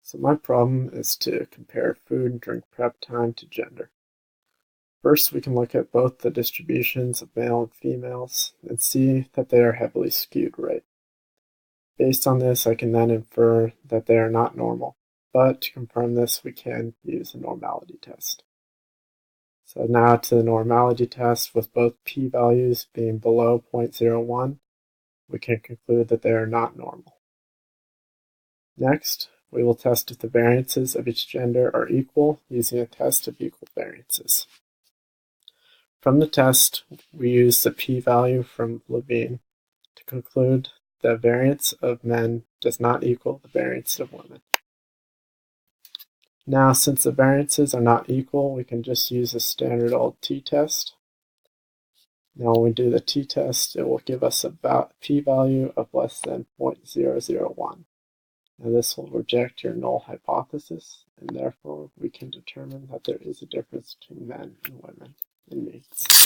So my problem is to compare food and drink prep time to gender. First, we can look at both the distributions of male and females and see that they are heavily skewed right. Based on this, I can then infer that they are not normal, but to confirm this, we can use a normality test. So now to the normality test, with both p-values being below 0.01, we can conclude that they are not normal. Next, we will test if the variances of each gender are equal using a test of equal variances. From the test, we use the p-value from Levine to conclude the variance of men does not equal the variance of women. Now, since the variances are not equal, we can just use a standard old t-test. Now, when we do the t-test, it will give us a p-value of less than 0.001. Now, this will reject your null hypothesis, and therefore we can determine that there is a difference between men and women in mates.